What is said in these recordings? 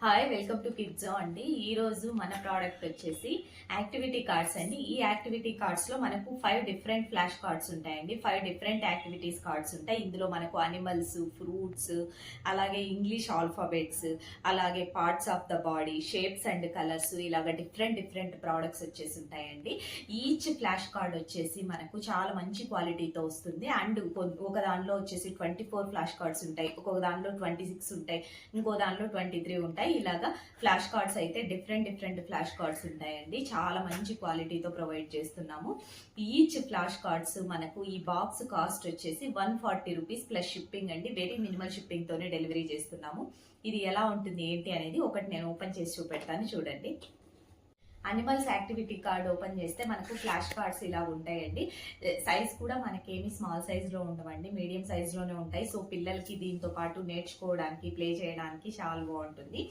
Hi welcome to కిడ్జో అండి. ఈ రోజు మన ప్రోడక్ట్ వచ్చేసి యాక్టివిటీ కార్డ్స్ అండి. ఈ యాక్టివిటీ కార్డ్స్ లో మనకు 5 డిఫరెంట్ ఫ్లాష్ కార్డ్స్ ఉంటాయండి. 5 డిఫరెంట్ యాక్టివిటీస్ కార్డ్స్ ఉంటాయి. ఇందులో మనకు అనిమల్స్, ఫ్రూట్స్, అలాగే ఇంగ్లీష్ ఆల్ఫాబెట్స్, అలాగే parts of the body, shapes and colours, ఇలాగ డిఫరెంట్ ప్రోడక్ట్స్ వచ్చేసి ఉంటాయండి. ఈచ్ ఫ్లాష్ కార్డ్ వచ్చేసి మనకు చాలా మంచి క్వాలిటీతో వస్తుంది. అండ్ ఒక దానిలో వచ్చేసి 24 ఫ్లాష్ కార్డ్స్ ఉంటాయి, ఒక్కొక్క దానిలో 26 ఉంటాయి, ఇంకో దానిలో 23 ఉంటాయి. ఇలాగా ఫ్లాష్ కార్డ్స్ అయితే డిఫరెంట్ ఫ్లాష్ కార్డ్స్ ఉంటాయండి. చాలా మంచి క్వాలిటీతో ప్రొవైడ్ చేస్తున్నాము. ఈచ్ ఫ్లాష్ కార్డ్స్ మనకు ఈ బాక్స్ కాస్ట్ వచ్చేసి 140 రూపీస్ ప్లస్ షిప్పింగ్ అండి. వెరీ మినిమల్ షిప్పింగ్ తోనే డెలివరీ చేస్తున్నాము. ఇది ఎలా ఉంటుంది ఏంటి అనేది ఒకటి నేను ఓపెన్ చేసి చూపెడతాను, చూడండి. అనిమల్స్ యాక్టివిటీ కార్డ్ ఓపెన్ చేస్తే మనకు ఫ్లాష్ కార్డ్స్ ఇలా ఉంటాయండి. సైజ్ కూడా మనకేమి స్మాల్ సైజ్ లో ఉండవండి, మీడియం సైజ్ లోనే ఉంటాయి. సో పిల్లలకి దీంతో పాటు నేర్చుకోవడానికి, ప్లే చేయడానికి చాలా బాగుంటుంది.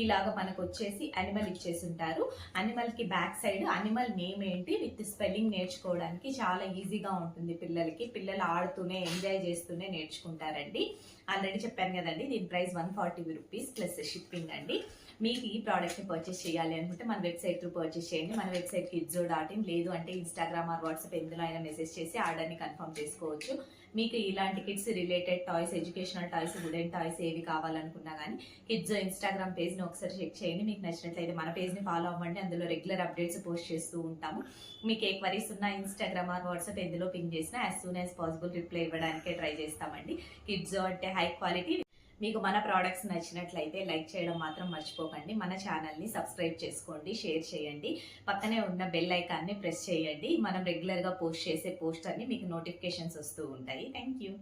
ఇలాగ మనకు వచ్చేసి అనిమల్ ఇచ్చేసి ఉంటారు. అనిమల్ కి బ్యాక్ సైడ్ అనిమల్ నేమ్ ఏంటి విత్ స్పెల్లింగ్ నేర్చుకోవడానికి చాలా ఈజీగా ఉంటుంది పిల్లలకి. పిల్లలు ఆడుతూనే ఎంజాయ్ చేస్తూనే నేర్చుకుంటారండి. ఆల్రెడీ చెప్పాను కదండి, దీని ప్రైస్ 140 రూపీస్ ప్లస్ షిప్పింగ్ అండి. మీకు ఈ ప్రోడక్ట్ని పర్చేస్ చేయాలి అనుకుంటే మన వెబ్సైట్ త్రూ పర్చేస్ చేయండి. మన వెబ్సైట్ kidzo.in, లేదు అంటే ఇన్స్టాగ్రామ్ ఆర్ వాట్సాప్ ఎందులో అయినా మెసేజ్ చేసి ఆర్డర్ని కన్ఫర్మ్ చేసుకోవచ్చు. మీకు ఇలాంటి kids related toys, educational toys, wooden toys ఏవి కావాలనుకున్నా కానీ కిడ్జో ఇన్స్టాగ్రామ్ పేజ్ని ఒకసారి చెక్ చేయండి. మీకు నచ్చినట్లయితే మన పేజ్ని ఫాలో అవ్వండి. అందులో రెగ్యులర్ అప్డేట్స్ పోస్ట్ చేస్తూ ఉంటాము. మీకు ఏ క్వరీస్ ఉన్నా ఇన్స్టాగ్రామ్ ఆర్ వాట్సాప్ ఎందులో పింక్ చేసినా as soon as possible reply ఇవ్వడానికే ట్రై చేస్తామండి. కిడ్జో అంటే హై క్వాలిటీ. మీకు మన ప్రోడక్ట్స్ నచ్చినట్లయితే లైక్ చేయడం మాత్రం మర్చిపోకండి. మన ఛానల్ని సబ్స్క్రైబ్ చేసుకోండి, షేర్ చేయండి, పక్కనే ఉన్న బెల్ ఐకాన్ని ప్రెస్ చేయండి. మనం రెగ్యులర్గా పోస్ట్ చేసే పోస్ట్ అన్ని మీకు నోటిఫికేషన్స్ వస్తూ ఉంటాయి. Thank you.